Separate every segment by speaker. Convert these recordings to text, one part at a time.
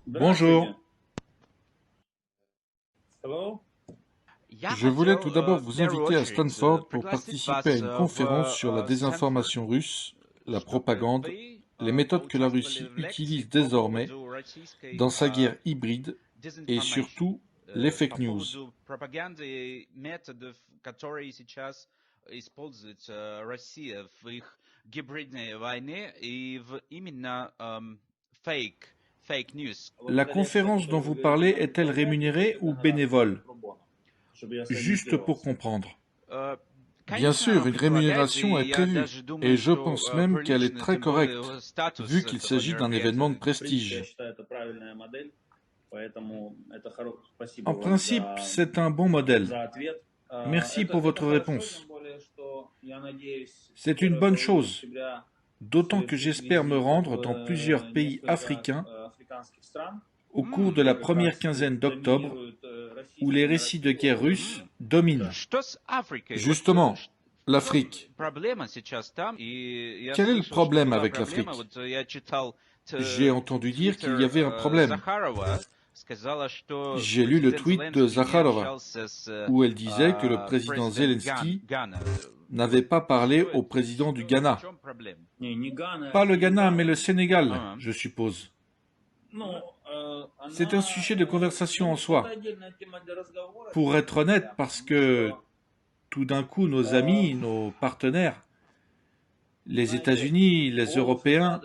Speaker 1: Bonjour. Je voulais tout d'abord vous inviter à Stanford pour participer à une conférence sur la désinformation russe, la propagande, les méthodes que la Russie utilise désormais dans sa guerre hybride et surtout les fake news. La conférence dont vous parlez est-elle rémunérée ou bénévole? Juste pour comprendre. Bien sûr, une rémunération est prévue, et je pense même qu'elle est très correcte, vu qu'il s'agit d'un événement de prestige. En principe, c'est un bon modèle. Merci pour votre réponse. C'est une bonne chose, d'autant que j'espère me rendre dans plusieurs pays africains au cours de la première quinzaine d'octobre, où les récits de guerre russes dominent. Justement, l'Afrique. Quel est le problème avec l'Afrique? J'ai entendu dire qu'il y avait un problème. J'ai lu le tweet de Zakharova, où elle disait que le président Zelensky n'avait pas parlé au président du Ghana. Pas le Ghana, mais le Sénégal, je suppose. C'est un sujet de conversation en soi. Pour être honnête, parce que tout d'un coup, nos amis, nos partenaires, les États-Unis, les Européens,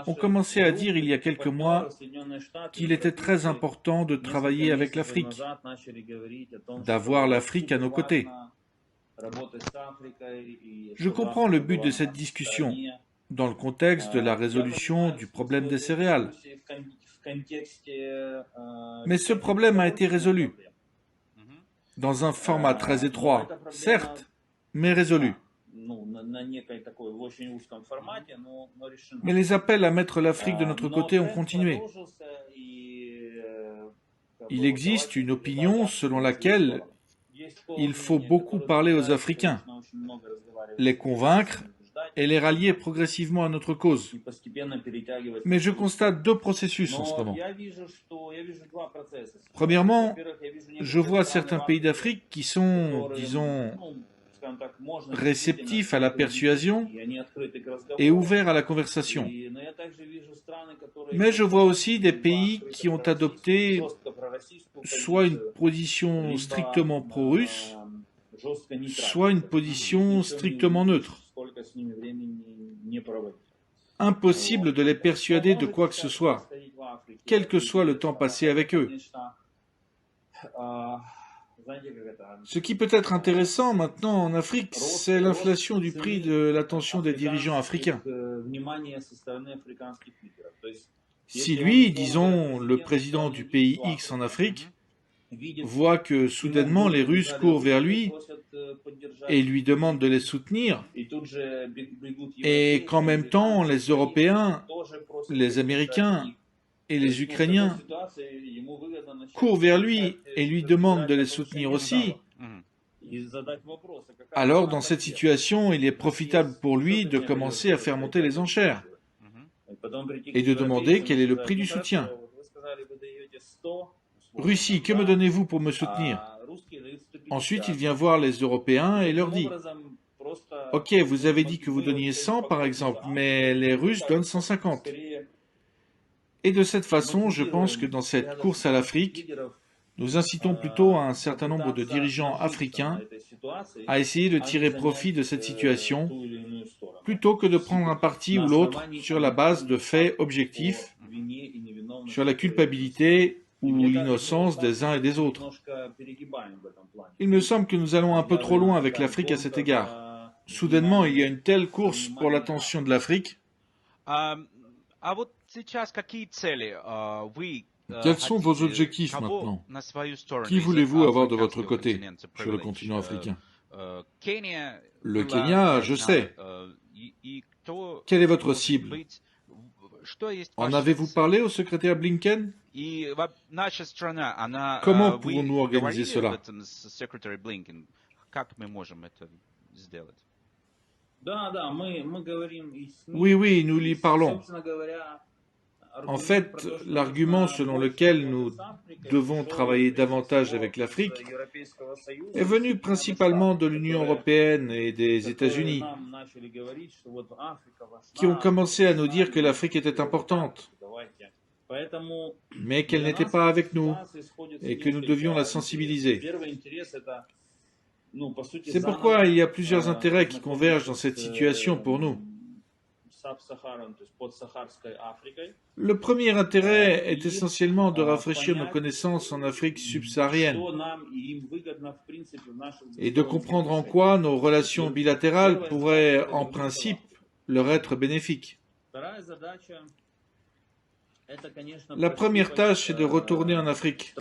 Speaker 1: ont commencé à dire il y a quelques mois qu'il était très important de travailler avec l'Afrique, d'avoir l'Afrique à nos côtés. Je comprends le but de cette discussion, dans le contexte de la résolution du problème des céréales. Mais ce problème a été résolu, dans un format très étroit, certes, mais résolu. Mais les appels à mettre l'Afrique de notre côté ont continué. Il existe une opinion selon laquelle il faut beaucoup parler aux Africains, les convaincre et les rallier progressivement à notre cause. Mais je constate deux processus en ce moment. Premièrement, je vois certains pays d'Afrique qui sont, disons, réceptifs à la persuasion et ouverts à la conversation. Mais je vois aussi des pays qui ont adopté soit une position strictement pro-russe, soit une position strictement neutre. Impossible de les persuader de quoi que ce soit, quel que soit le temps passé avec eux. Ce qui peut être intéressant maintenant en Afrique, c'est l'inflation du prix de l'attention des dirigeants africains. Si lui, disons, le président du pays X en Afrique, voit que soudainement les Russes courent vers lui et lui demandent de les soutenir, et qu'en même temps les Européens, les Américains et les Ukrainiens courent vers lui et lui demandent de les soutenir aussi, alors dans cette situation, il est profitable pour lui de commencer à faire monter les enchères et de demander quel est le prix du soutien. Russie, que me donnez-vous pour me soutenir? Ensuite, il vient voir les Européens et leur dit « Ok, vous avez dit que vous donniez 100 par exemple, mais les Russes donnent 150. » Et de cette façon, je pense que dans cette course à l'Afrique, nous incitons plutôt un certain nombre de dirigeants africains à essayer de tirer profit de cette situation, plutôt que de prendre un parti ou l'autre sur la base de faits objectifs, sur la culpabilité ou l'innocence des uns et des autres. Il me semble que nous allons un peu trop loin avec l'Afrique à cet égard. Soudainement, il y a une telle course pour l'attention de l'Afrique. Quels sont vos objectifs maintenant? Qui voulez-vous avoir de votre côté sur le continent africain? Le Kenya, je sais. Quelle est votre cible? En avez-vous parlé au secrétaire Blinken? Comment pouvons-nous organiser cela? Oui, oui, nous lui parlons. En fait, l'argument selon lequel nous devons travailler davantage avec l'Afrique est venu principalement de l'Union européenne et des États-Unis, qui ont commencé à nous dire que l'Afrique était importante, mais qu'elle n'était pas avec nous et que nous devions la sensibiliser. C'est pourquoi il y a plusieurs intérêts qui convergent dans cette situation pour nous. Le premier intérêt est essentiellement de rafraîchir nos connaissances en Afrique subsaharienne et de comprendre en quoi nos relations bilatérales pourraient, en principe, leur être bénéfiques. La première tâche est de retourner en Afrique.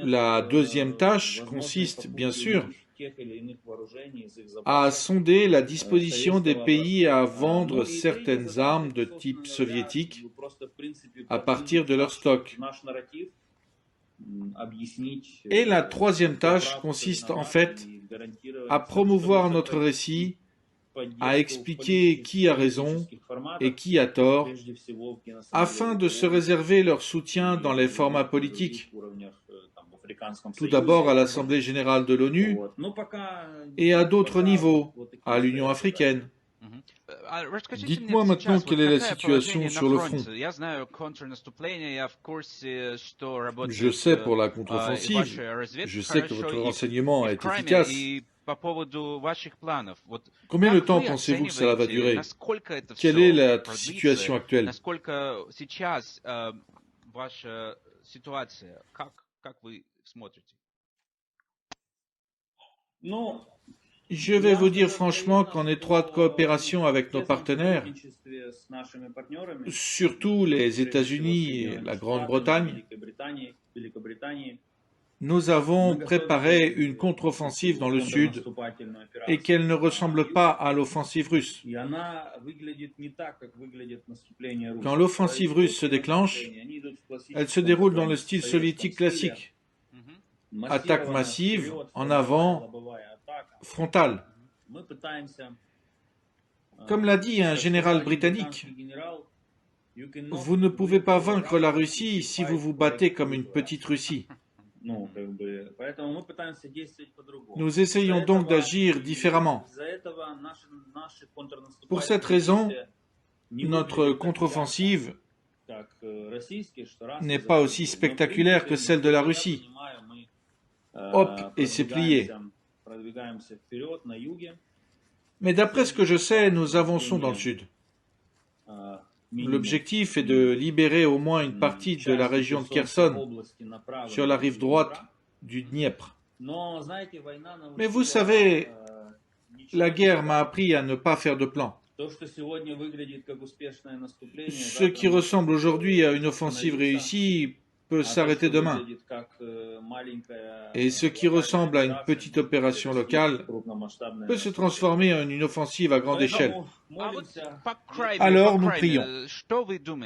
Speaker 1: La deuxième tâche consiste, bien sûr, à sonder la disposition des pays à vendre certaines armes de type soviétique à partir de leur stock. Et la troisième tâche consiste en fait à promouvoir notre récit, à expliquer qui a raison et qui a tort, afin de se réserver leur soutien dans les formats politiques, tout d'abord à l'Assemblée générale de l'ONU et à d'autres niveaux, à l'Union africaine. Dites-moi maintenant quelle est la situation sur le front. Je sais pour la contre-offensive, je sais que votre renseignement est efficace. Combien de temps pensez-vous que cela va durer? Quelle est la situation actuelle? Je vais vous dire franchement qu'en étroite coopération avec nos partenaires, surtout les États-Unis et la Grande-Bretagne, nous avons préparé une contre-offensive dans le sud et qu'elle ne ressemble pas à l'offensive russe. Quand l'offensive russe se déclenche, elle se déroule dans le style soviétique classique. Attaque massive, en avant, frontale. Comme l'a dit un général britannique, vous ne pouvez pas vaincre la Russie si vous vous battez comme une petite Russie. Nous essayons donc d'agir différemment. Pour cette raison, notre contre-offensive n'est pas aussi spectaculaire que celle de la Russie. Hop, et c'est plié. Mais d'après ce que je sais, nous avançons dans le sud. L'objectif est de libérer au moins une partie de la région de Kherson, sur la rive droite du Dniepr. Mais vous savez, la guerre m'a appris à ne pas faire de plan. Ce qui ressemble aujourd'hui à une offensive réussie peut s'arrêter demain. Et ce qui ressemble à une petite opération locale peut se transformer en une offensive à grande échelle. Alors nous prions.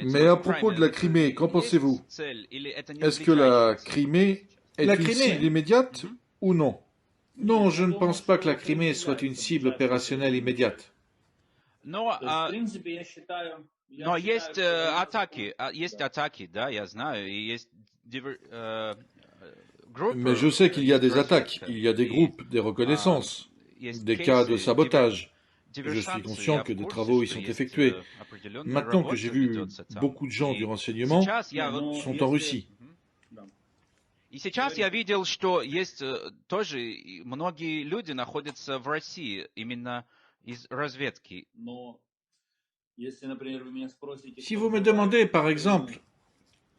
Speaker 1: Mais à propos de la Crimée, qu'en pensez-vous? Est-ce que la Crimée est une cible immédiate ou non? Non, je ne pense pas que la Crimée soit une cible opérationnelle immédiate.
Speaker 2: Но есть атаки, да, я знаю, и есть
Speaker 1: Mais je sais qu'il y a des attaques, il y a des groupes, des reconnaissances, des cas de sabotage. Je suis conscient que des travaux y sont effectués. Maintenant que j'ai vu beaucoup de gens du renseignement sont en Russie.
Speaker 2: И сейчас я видел, что есть тоже многие люди находятся в России, именно из разведки.
Speaker 1: Si vous me demandez, par exemple,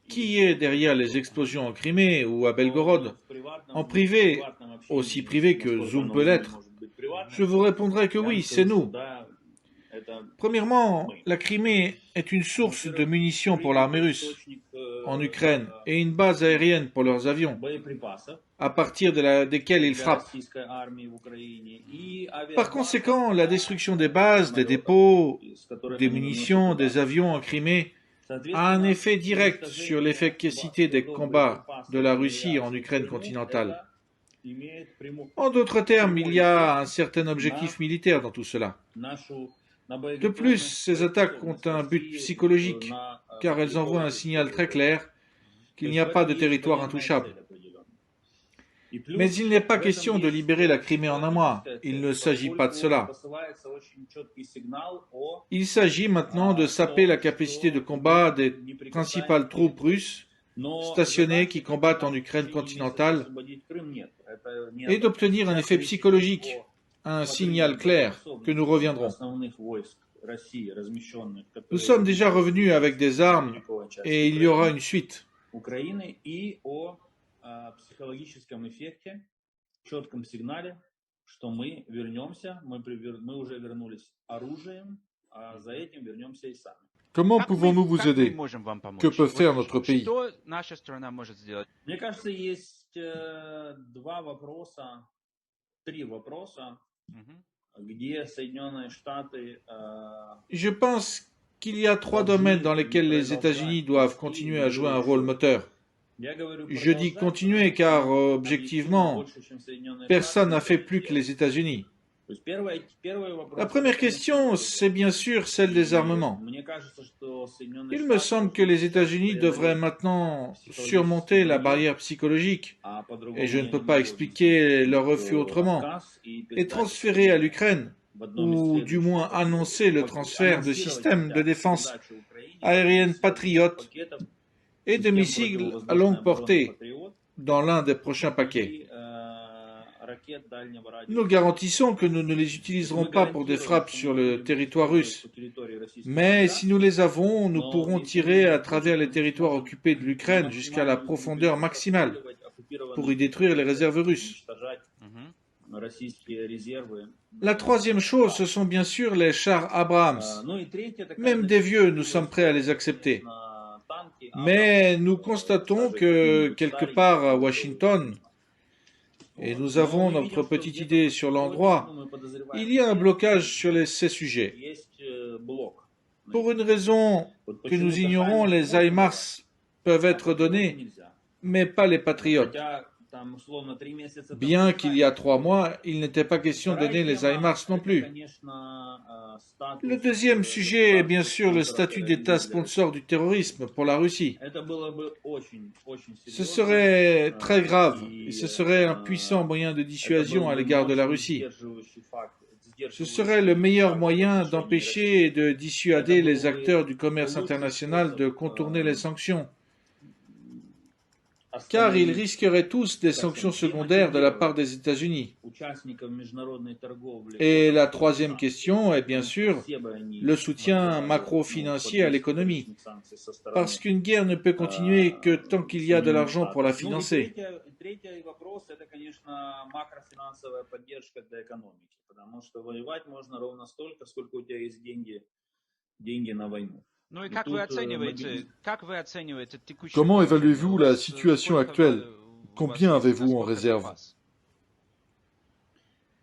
Speaker 1: qui est derrière les explosions en Crimée ou à Belgorod, en privé, aussi privé que Zoom peut l'être, je vous répondrai que oui, c'est nous. Premièrement, la Crimée est une source de munitions pour l'armée russe en Ukraine et une base aérienne pour leurs avions, à partir desquels ils frappent. Par conséquent, la destruction des bases, des dépôts, des munitions, des avions en Crimée a un effet direct sur l'efficacité des combats de la Russie en Ukraine continentale. En d'autres termes, il y a un certain objectif militaire dans tout cela. De plus, ces attaques ont un but psychologique, car elles envoient un signal très clair qu'il n'y a pas de territoire intouchable. Mais il n'est pas question de libérer la Crimée en un mois. Il ne s'agit pas de cela. Il s'agit maintenant de saper la capacité de combat des principales troupes russes stationnées qui combattent en Ukraine continentale et d'obtenir un effet psychologique, un signal clair que nous reviendrons. Nous sommes déjà revenus avec des armes et il y aura une suite. Comment pouvons-nous vous aider? Que peut faire notre pays? Je pense qu'il y a 3 domaines dans lesquels les États-Unis doivent continuer à jouer un rôle moteur. Je dis continuer car, objectivement, personne n'a fait plus que les États-Unis. La première question, c'est bien sûr celle des armements. Il me semble que les États-Unis devraient maintenant surmonter la barrière psychologique, et je ne peux pas expliquer leur refus autrement, et transférer à l'Ukraine, ou du moins annoncer le transfert de systèmes de défense aérienne patriotes et de missiles à longue portée dans l'un des prochains paquets. Nous garantissons que nous ne les utiliserons pas pour des frappes sur le territoire russe. Mais si nous les avons, nous pourrons tirer à travers les territoires occupés de l'Ukraine jusqu'à la profondeur maximale pour y détruire les réserves russes. La troisième chose, ce sont bien sûr les chars Abrams. Même des vieux, nous sommes prêts à les accepter. Mais nous constatons que quelque part à Washington, et nous avons notre petite idée sur l'endroit, il y a un blocage sur ces sujets. Pour une raison que nous ignorons, les HIMARS peuvent être donnés, mais pas les Patriotes. Bien qu'il y a 3 mois, il n'était pas question de donner les HIMARS non plus. Le deuxième sujet est bien sûr le statut d'État sponsor du terrorisme pour la Russie. Ce serait très grave et ce serait un puissant moyen de dissuasion à l'égard de la Russie. Ce serait le meilleur moyen d'empêcher et de dissuader les acteurs du commerce international de contourner les sanctions, car ils risqueraient tous des sanctions secondaires de la part des États-Unis. Et la troisième question est bien sûr le soutien macro-financier à l'économie, parce qu'une guerre ne peut continuer que tant qu'il y a de l'argent pour la financer.
Speaker 3: Comment évaluez-vous la situation actuelle? Combien avez-vous en réserve?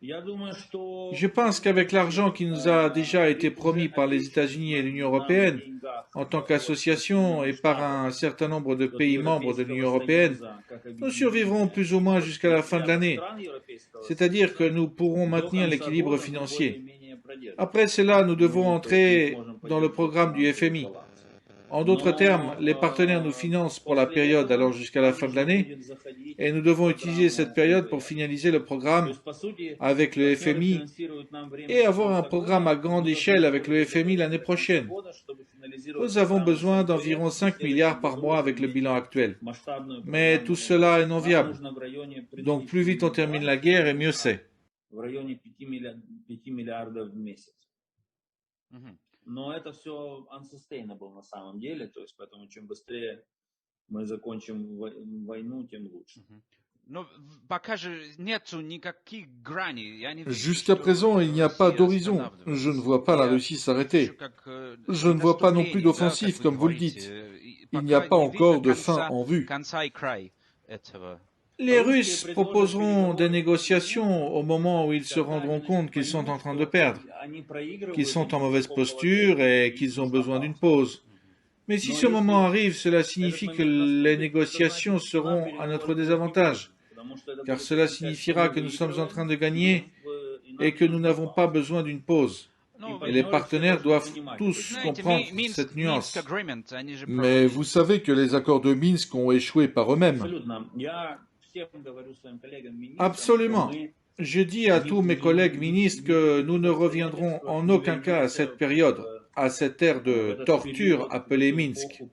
Speaker 1: Je pense qu'avec l'argent qui nous a déjà été promis par les États-Unis et l'Union européenne, en tant qu'association et par un certain nombre de pays membres de l'Union européenne, nous survivrons plus ou moins jusqu'à la fin de l'année. C'est-à-dire que nous pourrons maintenir l'équilibre financier. Après cela, nous devons entrer dans le programme du FMI. En d'autres termes, les partenaires nous financent pour la période allant jusqu'à la fin de l'année et nous devons utiliser cette période pour finaliser le programme avec le FMI et avoir un programme à grande échelle avec le FMI l'année prochaine. Nous avons besoin d'environ 5 milliards par mois avec le bilan actuel. Mais tout cela est non viable. Donc plus vite on termine la guerre et mieux c'est.
Speaker 4: Но это все unsustainable на самом деле, то есть поэтому чем быстрее мы закончим войну, тем лучше.
Speaker 3: Jusqu'à présent, il n'y a pas d'horizon. Je ne vois pas la Russie s'arrêter. Je ne vois pas non plus d'offensive, comme vous le dites. Il n'y a pas encore de fin en vue.
Speaker 1: Les Russes proposeront des négociations au moment où ils se rendront compte qu'ils sont en train de perdre, qu'ils sont en mauvaise posture et qu'ils ont besoin d'une pause. Mais si ce moment arrive, cela signifie que les négociations seront à notre désavantage. car cela signifiera que nous sommes en train de gagner et que nous n'avons pas besoin d'une pause. Et les partenaires doivent tous comprendre cette nuance.
Speaker 3: Mais vous savez que les accords de Minsk ont échoué par eux-mêmes.
Speaker 1: Absolument. Je dis à tous mes collègues ministres que nous ne reviendrons en aucun cas à cette période, à cette ère de torture appelée Minsk.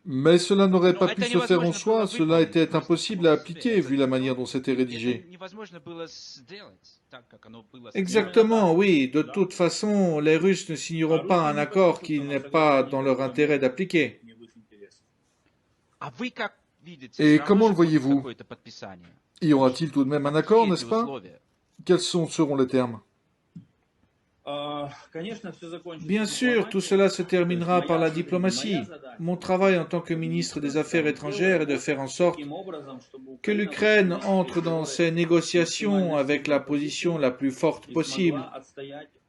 Speaker 3: Mais cela n'aurait pas pu se faire en soi, cela était impossible à appliquer vu la manière dont c'était rédigé.
Speaker 1: Exactement, oui. De toute façon, les Russes ne signeront pas un accord qu'il n'est pas dans leur intérêt d'appliquer.
Speaker 3: Et comment le voyez-vous? Y aura-t-il tout de même un accord, n'est-ce pas? Quels seront les termes?
Speaker 1: Bien sûr, tout cela se terminera par la diplomatie. Mon travail en tant que ministre des Affaires étrangères est de faire en sorte que l'Ukraine entre dans ces négociations avec la position la plus forte possible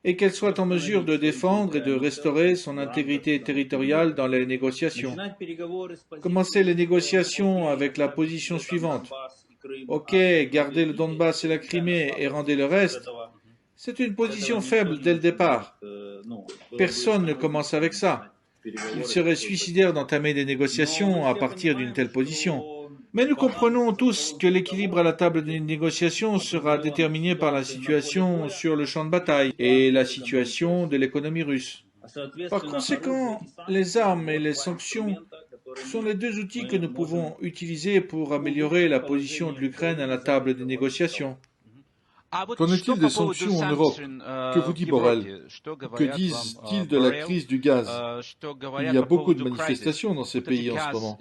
Speaker 1: et qu'elle soit en mesure de défendre et de restaurer son intégrité territoriale dans les négociations. Commencer les négociations avec la position suivante. Ok, gardez le Donbass et la Crimée et rendez le reste. C'est une position faible dès le départ. Personne ne commence avec ça. Il serait suicidaire d'entamer des négociations à partir d'une telle position. Mais nous comprenons tous que l'équilibre à la table des négociations sera déterminé par la situation sur le champ de bataille et la situation de l'économie russe. Par conséquent, les armes et les sanctions sont les deux outils que nous pouvons utiliser pour améliorer la position de l'Ukraine à la table des négociations.
Speaker 3: Qu'en est-il des sanctions en Europe? Que vous dit Borrell? Que disent-ils de la crise du gaz? Il y a beaucoup de manifestations dans ces pays en ce moment.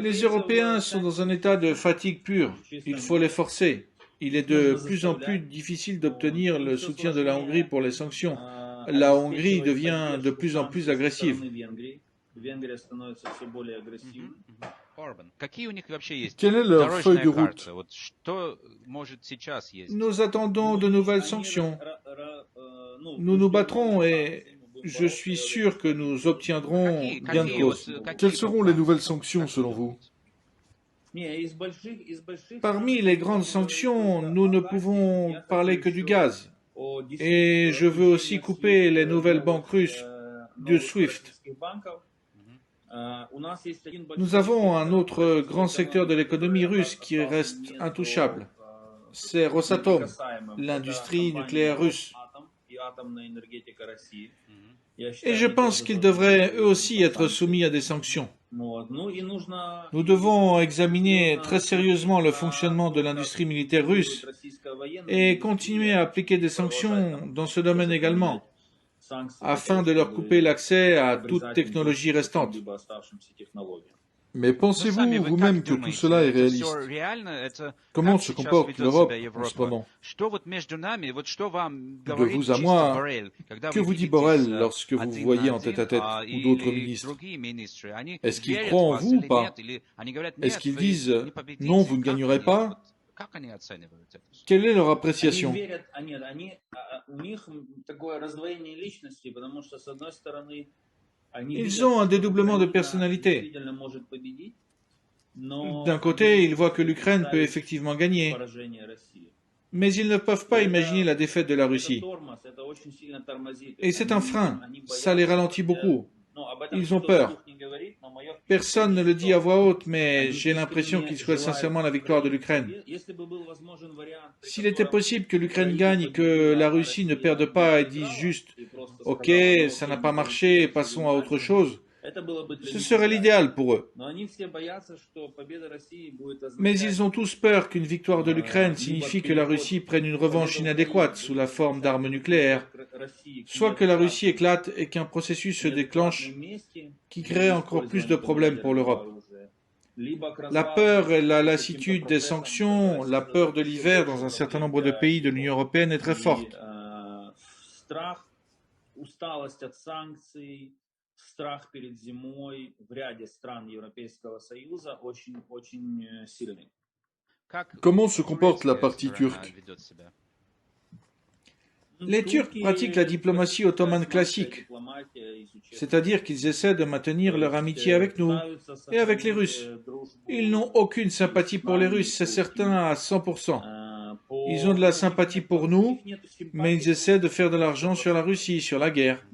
Speaker 1: Les Européens sont dans un état de fatigue pure. Il faut les forcer. Il est de plus en plus difficile d'obtenir le soutien de la Hongrie pour les sanctions. La Hongrie devient de plus en plus agressive.
Speaker 3: Quelle est leur feuille de route?
Speaker 1: Nous attendons de nouvelles sanctions. Nous nous battrons et je suis sûr que nous obtiendrons gain de cause.
Speaker 3: Quelles seront les nouvelles sanctions selon vous?
Speaker 1: Parmi les grandes sanctions, nous ne pouvons parler que du gaz. Et je veux aussi couper les nouvelles banques russes de SWIFT. Nous avons un autre grand secteur de l'économie russe qui reste intouchable. C'est Rosatom, l'industrie nucléaire russe. Et je pense qu'ils devraient eux aussi être soumis à des sanctions. Nous devons examiner très sérieusement le fonctionnement de l'industrie militaire russe et continuer à appliquer des sanctions dans ce domaine également, afin de leur couper l'accès à toute technologie restante.
Speaker 3: Mais pensez-vous vous-même que tout cela est réaliste? Comment se comporte l'Europe en ce moment? De vous à moi, que vous dit Borrell lorsque vous vous voyez en tête-à-tête ou d'autres ministres? Est-ce qu'ils croient en vous ou pas? Est-ce qu'ils disent « Non, vous ne gagnerez pas » Quelle est leur appréciation?
Speaker 1: Ils ont un dédoublement de personnalité. D'un côté, ils voient que l'Ukraine peut effectivement gagner, mais ils ne peuvent pas imaginer la défaite de la Russie. Et c'est un frein, ça les ralentit beaucoup. Ils ont peur. Personne ne le dit à voix haute, mais j'ai l'impression qu'ils souhaitent sincèrement la victoire de l'Ukraine. S'il était possible que l'Ukraine gagne et que la Russie ne perde pas et dise juste « Ok, ça n'a pas marché, passons à autre chose », ce serait l'idéal pour eux. Mais ils ont tous peur qu'une victoire de l'Ukraine signifie que la Russie prenne une revanche inadéquate sous la forme d'armes nucléaires, soit que la Russie éclate et qu'un processus se déclenche qui crée encore plus de problèmes pour l'Europe. La peur et la lassitude des sanctions, la peur de l'hiver dans un certain nombre de pays de l'Union européenne est très forte.
Speaker 3: Comment se comporte la partie turque?
Speaker 1: Les Turcs pratiquent la diplomatie ottomane classique, c'est-à-dire qu'ils essaient de maintenir leur amitié avec nous et avec les Russes. Ils n'ont aucune sympathie pour les Russes, c'est certain à 100%. Ils ont de la sympathie pour nous, mais ils essaient de faire de l'argent sur la Russie, sur la guerre.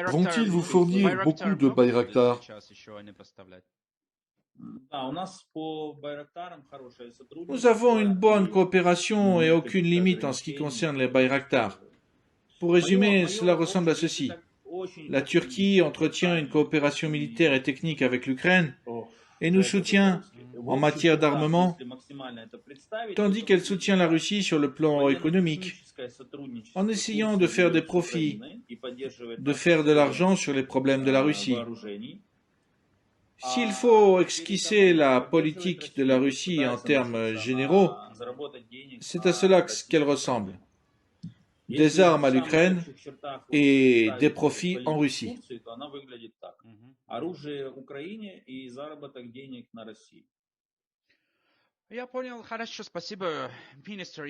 Speaker 3: Vont-ils vous fournir beaucoup de Bayraktar?
Speaker 1: Nous avons une bonne coopération et aucune limite en ce qui concerne les Bayraktar. Pour résumer, cela ressemble à ceci. La Turquie entretient une coopération militaire et technique avec l'Ukraine et nous soutient en matière d'armement, tandis qu'elle soutient la Russie sur le plan économique, en essayant de faire des profits, de faire de l'argent sur les problèmes de la Russie. S'il faut esquisser la politique de la Russie en termes généraux, c'est à cela qu'elle ressemble. Des armes à l'Ukraine et des profits en Russie.
Speaker 2: Я понял, хорошо, спасибо, министр.